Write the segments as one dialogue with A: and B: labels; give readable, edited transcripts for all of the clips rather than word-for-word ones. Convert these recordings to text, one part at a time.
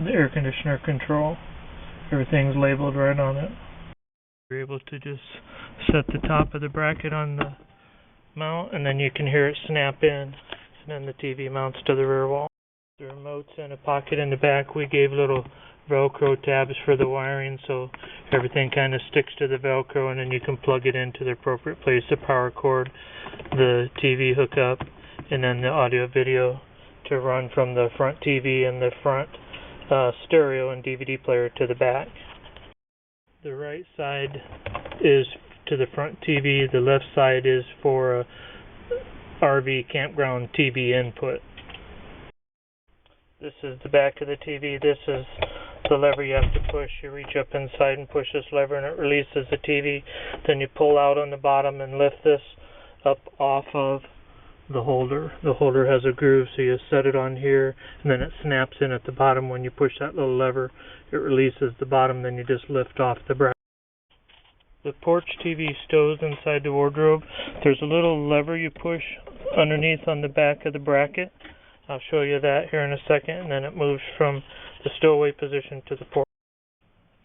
A: the air conditioner control. Everything's labeled right on it. You're able to just set the top of the bracket on the mount, and then you can hear it snap in, and then the TV mounts to the rear wall. The remote's in a pocket in the back. We gave little Velcro tabs for the wiring, so everything kind of sticks to the Velcro, and then you can plug it into the appropriate place, the power cord, the TV hookup, and then the audio video to run from the front TV and the front stereo and DVD player to the back. The right side is to the front TV, the left side is for RV campground TV input. This is the back of the TV. This is the lever you have to push. You reach up inside and push this lever and it releases the TV. Then you pull out on the bottom and lift this up off of the holder. The holder has a groove, so you set it on here and then it snaps in at the bottom. When you push that little lever, it releases the bottom, then you just lift off the bracket. The porch TV stows inside the wardrobe. There's a little lever you push underneath on the back of the bracket. I'll show you that here in a second, and then it moves from the stowaway position to the porch.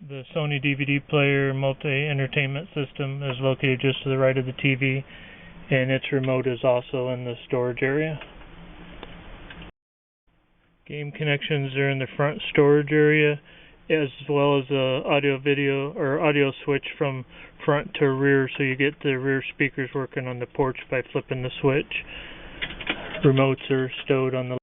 A: The Sony DVD player multi-entertainment system is located just to the right of the TV, and its remote is also in the storage area. Game connections are in the front storage area, as well as audio video or audio switch from front to rear, so you get the rear speakers working on the porch by flipping the switch. Remotes are stowed on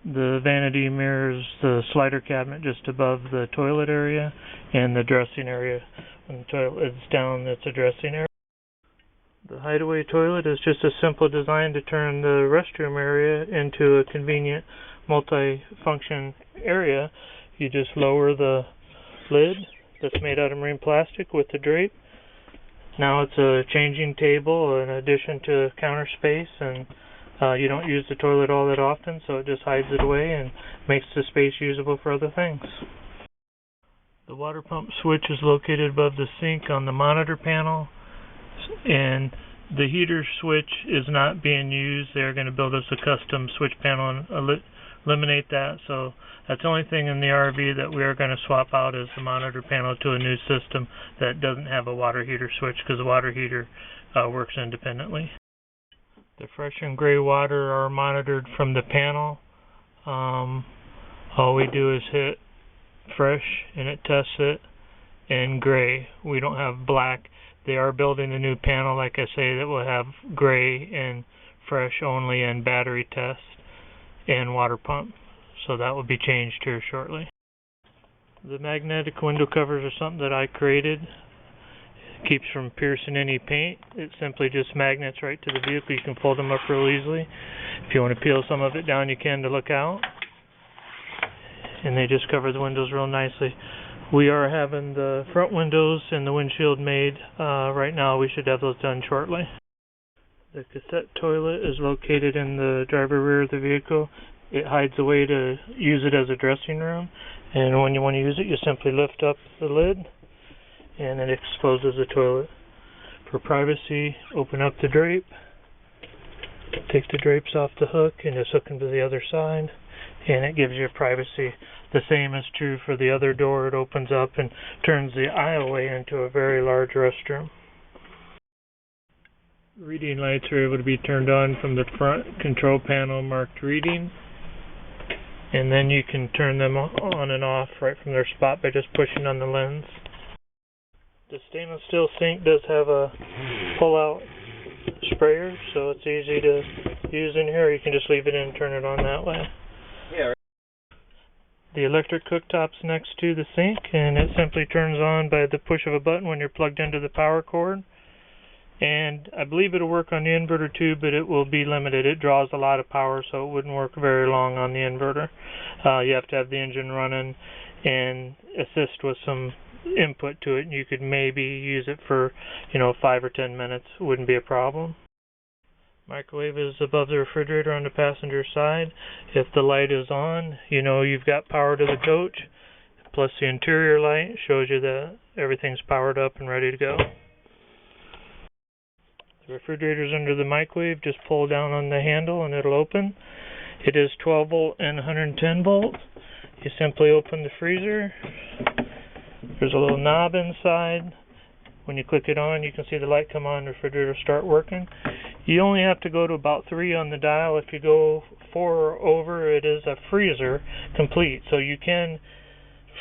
A: the vanity mirrors, the slider cabinet just above the toilet area, and the dressing area. When the toilet is down, it's a dressing area. The hideaway toilet is just a simple design to turn the restroom area into a convenient multi-function area. You just lower the lid that's made out of marine plastic with the drape. Now it's a changing table in addition to counter space, and you don't use the toilet all that often, so it just hides it away and makes the space usable for other things. The water pump switch is located above the sink on the monitor panel, and the heater switch is not being used. They're going to build us a custom switch panel and eliminate that, so that's the only thing in the RV that we are going to swap out is the monitor panel to a new system that doesn't have a water heater switch, because the water heater works independently. The fresh and gray water are monitored from the panel. All we do is hit fresh and it tests it, and gray. We don't have black. They are building a new panel, like I say, that will have gray and fresh only, and battery test and water pump. So that will be changed here shortly. The magnetic window covers are something that I created. Keeps from piercing any paint. It simply just magnets right to the vehicle. You can fold them up real easily. If you want to peel some of it down, you can to look out. And they just cover the windows real nicely. We are having the front windows and the windshield made right now. We should have those done shortly. The cassette toilet is located in the driver rear of the vehicle. It hides away to use it as a dressing room. And when you want to use it, you simply lift up the lid, and it exposes the toilet. For privacy, open up the drape, take the drapes off the hook, and just hook them to the other side, and it gives you privacy. The same is true for the other door. It opens up and turns the aisleway into a very large restroom. Reading lights are able to be turned on from the front control panel marked reading, and then you can turn them on and off right from their spot by just pushing on the lens. The stainless steel sink does have a pull-out sprayer, so it's easy to use in here. You can just leave it in and turn it on that way. Yeah. The electric cooktop's next to the sink, and it simply turns on by the push of a button when you're plugged into the power cord. And I believe it'll work on the inverter too, but it will be limited. It draws a lot of power, so it wouldn't work very long on the inverter. You have to have the engine running and assist with some input to it, and you could maybe use it for 5 or 10 minutes. Wouldn't be a problem. Microwave is above the refrigerator on the passenger side. If the light is on, you've got power to the coach, plus the interior light shows you that everything's powered up and ready to go. The refrigerator's under the microwave. Just pull down on the handle and it'll open. It is 12 volt and 110 volt. You simply open the freezer. There's a little knob inside. When you click it on, you can see the light come on, the refrigerator start working. You only have to go to about 3 on the dial. If you go 4 or over, it is a freezer complete. So you can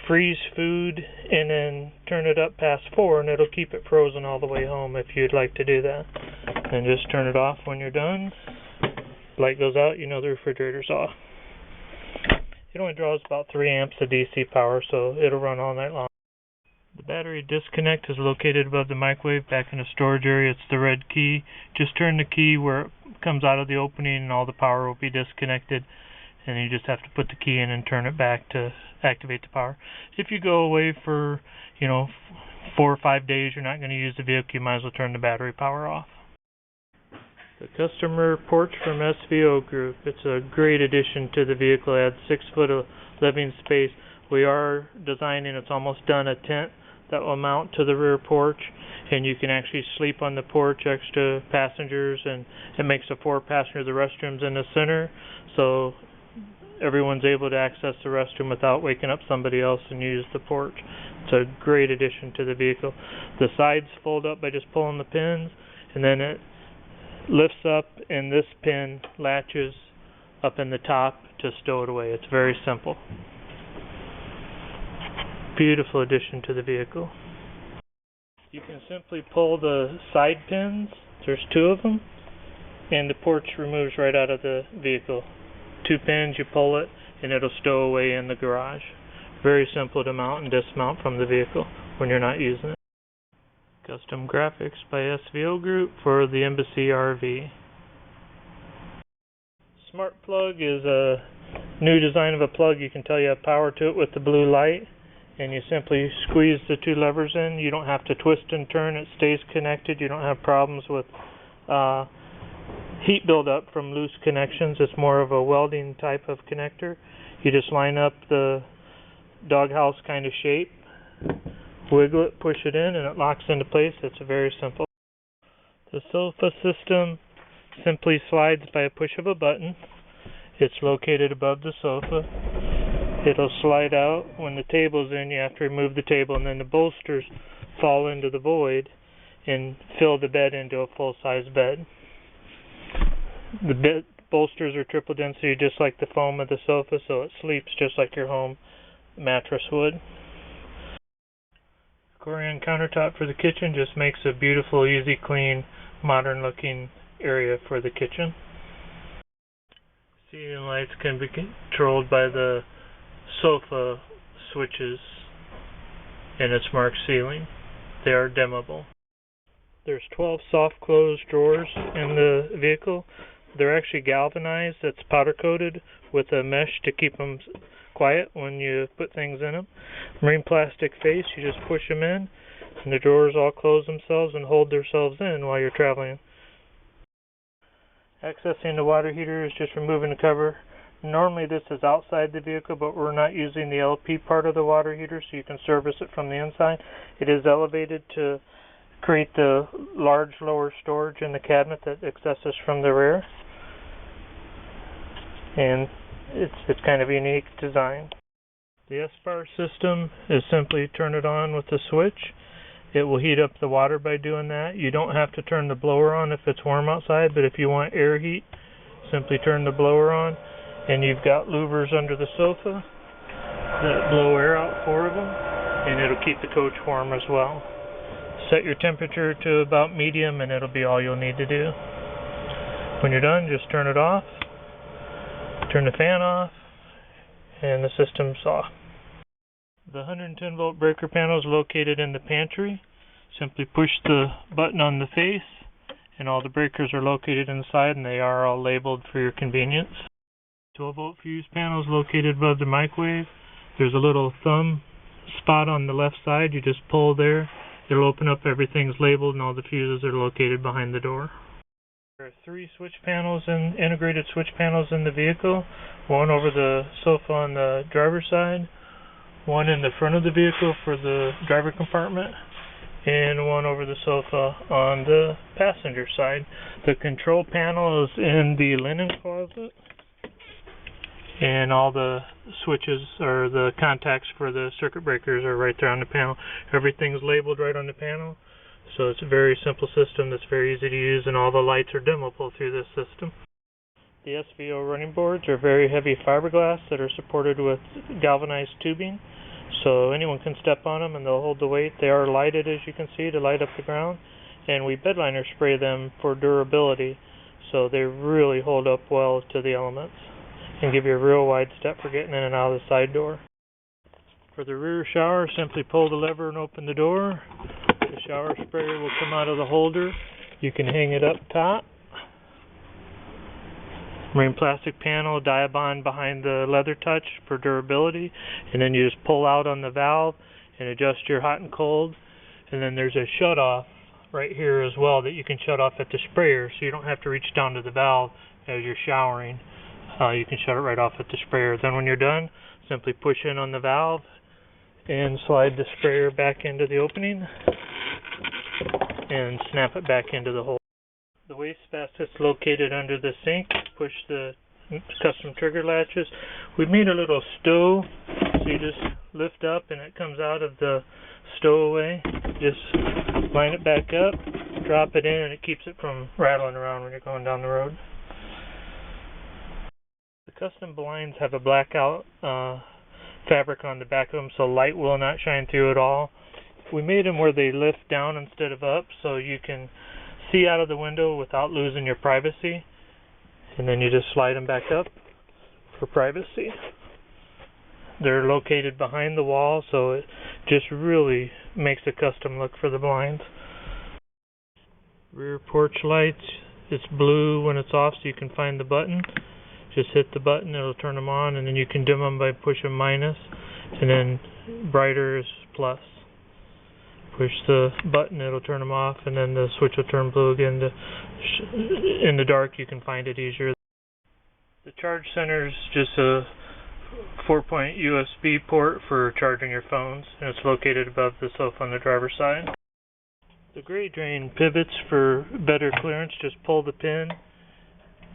A: freeze food and then turn it up past 4, and it'll keep it frozen all the way home if you'd like to do that. And just turn it off when you're done. Light goes out, you know the refrigerator's off. It only draws about 3 amps of DC power, so it'll run all night long. The battery disconnect is located above the microwave back in the storage area. It's the red key. Just turn the key where it comes out of the opening and all the power will be disconnected. And you just have to put the key in and turn it back to activate the power. If you go away for, 4 or 5 days, you're not going to use the vehicle, you might as well turn the battery power off. The customer porch from SVO Group. It's a great addition to the vehicle. It adds 6 foot of living space. We are designing, it's almost done, a tent that will mount to the rear porch, and you can actually sleep on the porch, extra passengers, and it makes a 4-passenger. The restroom's in the center, so everyone's able to access the restroom without waking up somebody else and use the porch. It's a great addition to the vehicle. The sides fold up by just pulling the pins, and then it lifts up and this pin latches up in the top to stow it away. It's very simple. Beautiful addition to the vehicle. You can simply pull the side pins, there's 2 of them, and the porch removes right out of the vehicle. 2 pins, you pull it, and it'll stow away in the garage. Very simple to mount and dismount from the vehicle when you're not using it. Custom graphics by SVO Group for the Embassy RV. Smart plug is a new design of a plug. You can tell you have power to it with the blue light, and you simply squeeze the 2 levers in. You don't have to twist and turn. It stays connected. You don't have problems with heat buildup from loose connections. It's more of a welding type of connector. You just line up the doghouse kind of shape, wiggle it, push it in, and it locks into place. It's very simple. The sofa system simply slides by a push of a button. It's located above the sofa. It'll slide out. When the table's in, you have to remove the table, and then the bolsters fall into the void and fill the bed into a full-size bed. The bed bolsters are triple density, just like the foam of the sofa, so it sleeps just like your home mattress would. Corian countertop for the kitchen just makes a beautiful, easy, clean, modern-looking area for the kitchen. Ceiling lights can be controlled by the sofa switches in its marked ceiling. They are dimmable. There's 12 soft close drawers in the vehicle. They're actually galvanized. It's powder coated with a mesh to keep them quiet when you put things in them. Marine plastic face, you just push them in and the drawers all close themselves and hold themselves in while you're traveling. Accessing the water heater is just removing the cover. Normally this is outside the vehicle, but we're not using the LP part of the water heater, so you can service it from the inside. It is elevated to create the large lower storage in the cabinet that accesses from the rear. And it's kind of a unique design. The S-bar system is simply turn it on with the switch. It will heat up the water by doing that. You don't have to turn the blower on if it's warm outside, but if you want air heat, simply turn the blower on. And you've got louvers under the sofa that blow air out, 4 of them, and it'll keep the coach warm as well. Set your temperature to about medium and it'll be all you'll need to do. When you're done, just turn it off, turn the fan off, and the system's off. The 110 volt breaker panel is located in the pantry. Simply push the button on the face and all the breakers are located inside, and they are all labeled for your convenience. 12 volt fuse panel is located above the microwave. There's a little thumb spot on the left side. You just pull there. It'll open up, everything's labeled, and all the fuses are located behind the door. There are 3 switch panels and integrated switch panels in the vehicle. One over the sofa on the driver's side, one in the front of the vehicle for the driver compartment, and one over the sofa on the passenger side. The control panel is in the linen closet. and all the switches or the contacts for the circuit breakers are right there on the panel. Everything's labeled right on the panel, so it's a very simple system that's very easy to use, and all the lights are dimmable through this system. The SVO running boards are very heavy fiberglass that are supported with galvanized tubing, so anyone can step on them and they'll hold the weight. They are lighted, as you can see, to light up the ground, and we bedliner spray them for durability, so they really hold up well to the elements and give you a real wide step for getting in and out of the side door. For the rear shower, simply pull the lever and open the door. The shower sprayer will come out of the holder. You can hang it up top. Marine plastic panel, Diabond behind the leather touch for durability, and then you just pull out on the valve and adjust your hot and cold. And then there's a shut off right here as well that you can shut off at the sprayer, so you don't have to reach down to the valve as you're showering. You can shut it right off at the sprayer. Then when you're done, simply push in on the valve and slide the sprayer back into the opening and snap it back into the hole. The wastebasket's located under the sink. Push the custom trigger latches. We made a little stow, so you just lift up and it comes out of the stowaway. Just line it back up, drop it in, and it keeps it from rattling around when you're going down the road. The custom blinds have a blackout fabric on the back of them, so light will not shine through at all. We made them where they lift down instead of up, so you can see out of the window without losing your privacy, and then you just slide them back up for privacy. They're located behind the wall, so it just really makes a custom look for the blinds. Rear porch lights, it's blue when it's off, so you can find the button. Just hit the button, it'll turn them on, and then you can dim them by pushing minus, and then brighter is plus. Push the button, it'll turn them off, and then the switch will turn blue again. In the dark, you can find it easier. The charge center is just a 4-point USB port for charging your phones, and it's located above the sofa on the driver's side. The gray drain pivots for better clearance. Just pull the pin.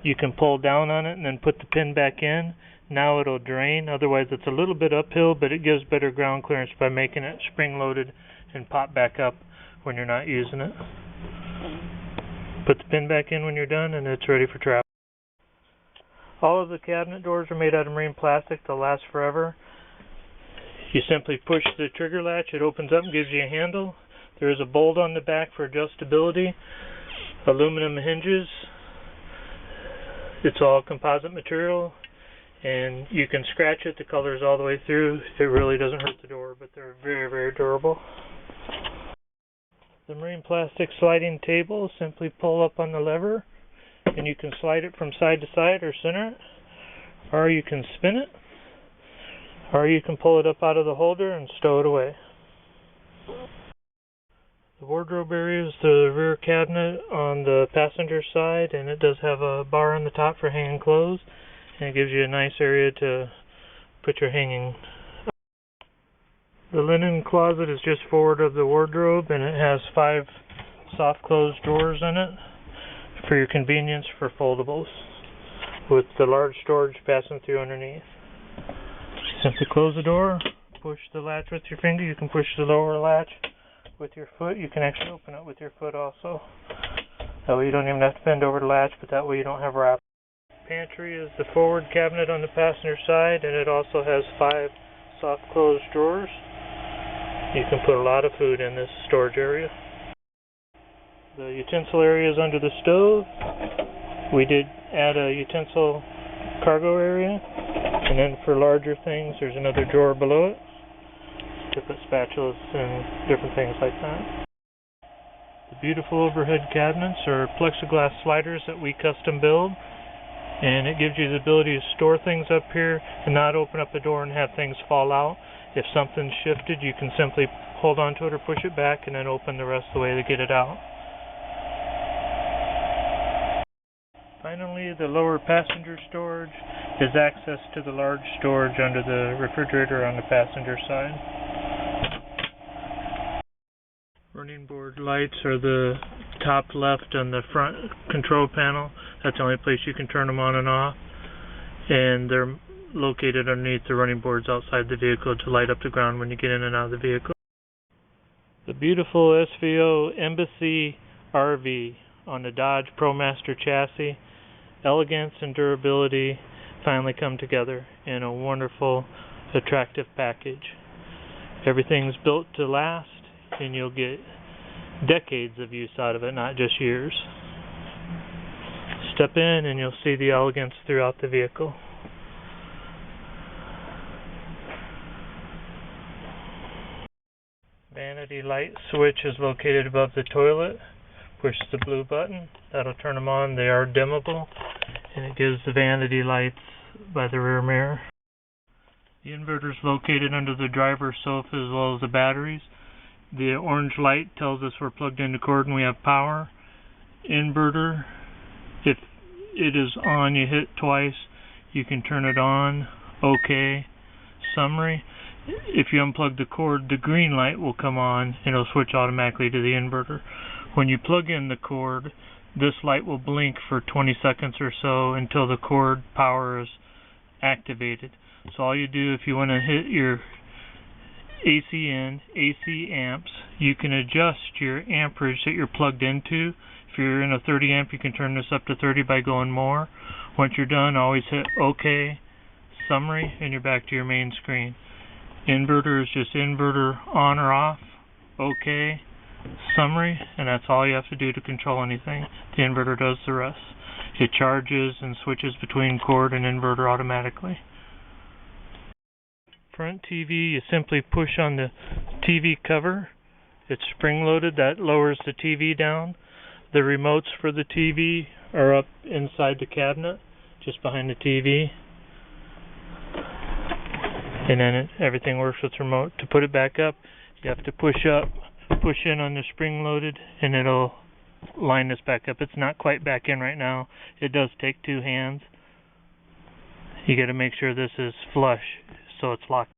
A: You can pull down on it and then put the pin back in. Now it'll drain. Otherwise, it's a little bit uphill, but it gives better ground clearance by making it spring-loaded and pop back up when you're not using it. Put the pin back in when you're done, and it's ready for travel. All of the cabinet doors are made out of marine plastic. They'll last forever. You simply push the trigger latch, it opens up and gives you a handle. There is a bolt on the back for adjustability. Aluminum hinges. It's all composite material, and you can scratch it. The color is all the way through. It really doesn't hurt the door, but they're very, very durable. The marine plastic sliding table, simply pull up on the lever, and you can slide it from side to side or center it, or you can spin it, or you can pull it up out of the holder and stow it away. The wardrobe area is the rear cabinet on the passenger side, and it does have a bar on the top for hanging clothes, and it gives you a nice area to put your hanging. The linen closet is just forward of the wardrobe, and it has 5 soft close drawers in it for your convenience for foldables, with the large storage passing through underneath. Simply close the door, push the latch with your finger. You can push the lower latch with your foot. You can actually open it with your foot also. That way you don't even have to bend over the latch, but that way you don't have wrap. Pantry is the forward cabinet on the passenger side, and it also has 5 soft closed drawers. You can put a lot of food in this storage area. The utensil area is under the stove. We did add a utensil cargo area, and then for larger things there's another drawer below it to put spatulas and different things like that. The beautiful overhead cabinets are plexiglass sliders that we custom build, and it gives you the ability to store things up here and not open up the door and have things fall out. If something's shifted, you can simply hold onto it or push it back and then open the rest of the way to get it out. Finally, the lower passenger storage is access to the large storage under the refrigerator on the passenger side. Running board lights are the top left on the front control panel. That's the only place you can turn them on and off. And they're located underneath the running boards outside the vehicle to light up the ground when you get in and out of the vehicle. The beautiful SVO Embassy RV on the Dodge ProMaster chassis. Elegance and durability finally come together in a wonderful, attractive package. Everything's built to last, and you'll get decades of use out of it, not just years. Step in and you'll see the elegance throughout the vehicle. Vanity light switch is located above the toilet. Push the blue button, that'll turn them on. They are dimmable, and it gives the vanity lights by the rear mirror. The inverter is located under the driver's sofa as well as the batteries. The orange light tells us we're plugged into cord and we have power. Inverter, if it is on, you hit twice, you can turn it on. OK. Summary, if you unplug the cord, the green light will come on and it'll switch automatically to the inverter. When you plug in the cord, this light will blink for 20 seconds or so until the cord power is activated. So all you do, if you want to hit your AC in, AC amps, you can adjust your amperage that you're plugged into. If you're in a 30 amp, you can turn this up to 30 by going more. Once you're done, always hit OK, summary, and you're back to your main screen. Inverter is just inverter on or off, OK, summary, and that's all you have to do to control anything. The inverter does the rest. It charges and switches between cord and inverter automatically. Front TV, you simply push on the TV cover. It's spring-loaded. That lowers the TV down. The remotes for the TV are up inside the cabinet, just behind the TV. And then everything works with the remote. To put it back up, you have to push in on the spring-loaded, and it'll line this back up. It's not quite back in right now. It does take two hands. You got to make sure this is flush so it's locked.